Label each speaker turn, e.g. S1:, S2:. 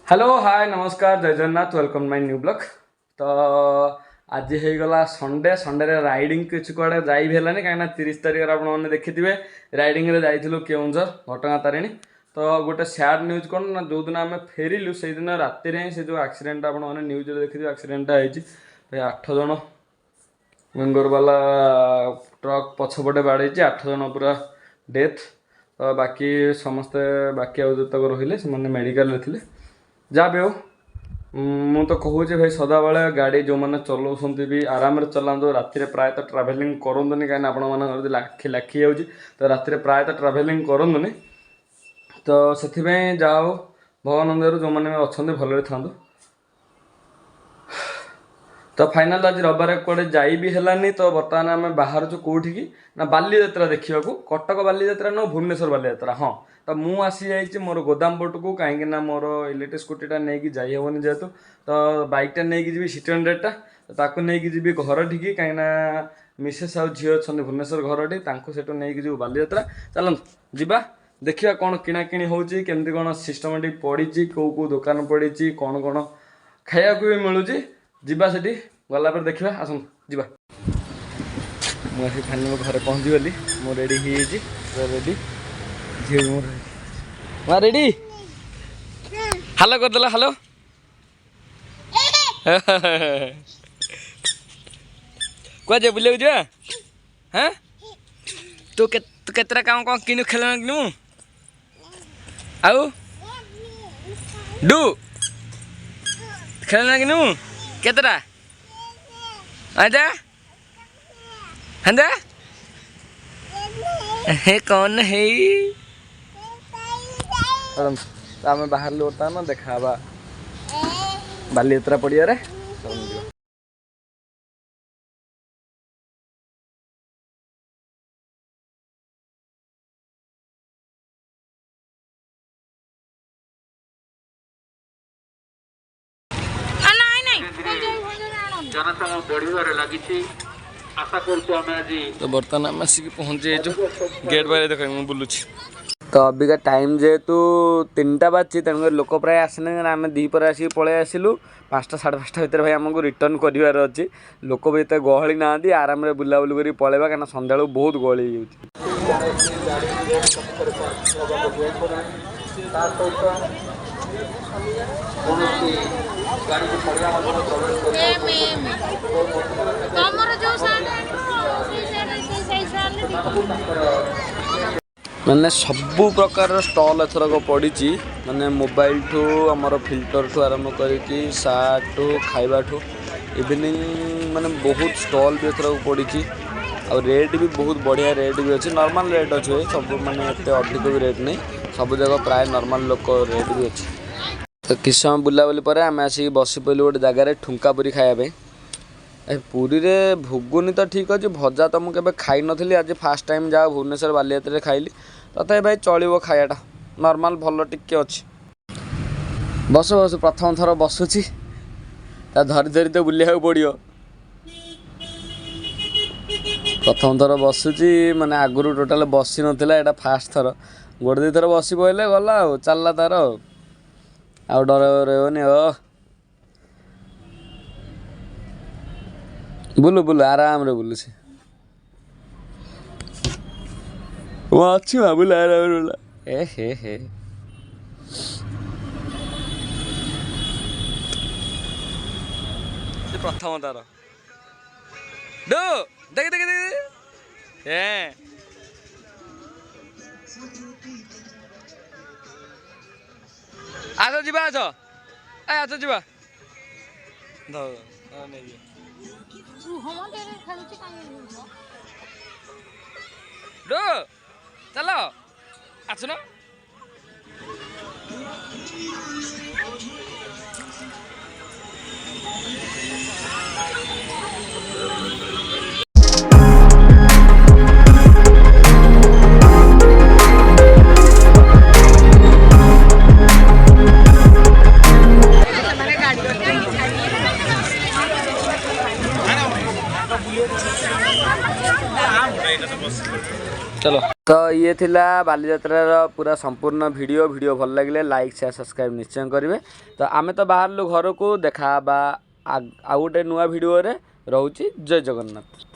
S1: Hello hi नमस्कार जय Jagannath welcome my new blog. तो आज हो गला संडे संडे रे राइडिंग किसी कड़े जाई भी हेलानी कहीं 30 तारिख आपने देखिथे राइडिंग रे जाइलु केउंझर घटगां तारिणी। तो गोटे सैड न्यूज कौन ना जो दिन आम फेरिलु से दिन राति से जो एक्सीडेंट आप न्यूज देखिए एक्सीडेंटा है 8 जन बेंगोर वाला ट्रक पछपटे बाड़े 8 जन पूरा डेथ। तो बाकी समस्ते बाकी आउतक रहिले से मेडिकल थे जहाँ भी हो मु तो कहूँ भाई सदाबले गाड़ी जो मैंने चलाऊँ भी आराम चलातु राति प्रायतः ट्राभेलिंग करूँनी कहीं आप लाखी लाखी जाऊँगी तो राति प्रायतः ट्राभेलिंग करूँनी। तो से जाओ भगवान दयारू जो मैंने अच्छा भलरे था। तो फाइनाल आज रविवार कड़े जाई भी हेलानी। तो बर्तमान आम बाहर कौटी की ना बालीजात्रा देखा कटक बालीजात्रा न भुवनेश्वर बालीजात्रा। हाँ तो मु आसी जाइए मोर गोदाम पट को कहीं मोर इलेक्ट्रिक स्कूटीटा नहीं जाई हेनी जेहेतु तो बाइकटा नहीं जी सिटी 100टा ताकू नहीं जी घर ठीक कहीं मिसेस आ झी अच्छा भुवनेश्वर घर टी नहीं जी बालीजात्रा चलत जीवा देखा कौन किणाकिणी होची केमती कौन सिस्टमेटिक पड़ी कौ कौ दुकान पड़ी कौन कौन खाया भी मिलूँ जीवा से गला देखा आस जीवा। मुझे फाइनल मो घर पहुँची गली मो रेडी हो रेडी झील मोर वहाँ रेडी हालो करदेला हालो क्या बुले जा हाँ तू केतरा काम कौन किनु खेलना किनु आउ डू खेलना किनु केतरा आजा हंदा हे कौन है आम बाहर बर्तमान देखा बालीजात्रा पड़िया रे
S2: जनसंख्या बढ़िबार लगी आशा करें।
S1: तो बर्तमान आम आसिक पहुँचे गेट बाहर देख बुलूँ। तो अबिका टाइम जेहेतु 3टा बाजी तेणुक लोक प्राय आसने आम दीपर आसिक पलि आसिलु 5टा 5:30 भितर भाई आमको रिटर्न करार अच्छी लोक भी एत गहली ना आराम से बुलाबुली कर पलैबा कहीं सन्ध्या बहुत गहली मैंने सबू प्रकार स्टॉल एथरक पड़ी माने मोबाइल ठू आमर फिल्टर ठू आरंभ कर सार्ट ठू खाइबा ठू इवनिंग माने बहुत स्टॉल भी एथरक पड़ी आ रेट भी बहुत बढ़िया रेट भी अच्छे नॉर्मल रेट अच्छे सब माने एते अधिक भी रेट नहीं सब जगह प्राय नॉर्मल लोक रेट भी अच्छे। तो किस समय बुलाबुली पर आम आसिक बसी पड़लु गोटे जगार ठुंका पुरी खायापे पुरी रे भुगुनी तो ठीक अच्छे भजा तो मुझे खाई नी आज फास्ट टाइम जा भुवनेश्वर बालीजात्रा खाइली तथा भाई चलो खायाटा नॉर्मल भल टिके अच्छे बस बस प्रथम थर बसुची धरी धरी तो बुलिया पड़ो प्रथम थर बसुची माने आगुरी टोटाल बसी नाला यहाँ फास्ट थर गोटे दी थर बसी पड़े गला चलला तार आउ डर रही बुलु बुलु आराम रे बुलु वहाँ अच्छी बुला आराम रे बुला ए हे प्रथम तार डो देख देख देख ए आस जी आस आस जी डो चल आसुन चलो तो ये थिला बालीजात्रार पूरा संपूर्ण वीडियो भल लगे लाइक शेयर सब्सक्राइब निश्चय करेंगे। तो आमे तो बाहर घर को देखा आउ गोटे नुआ वीडियो रे रोची। जय जगन्नाथ।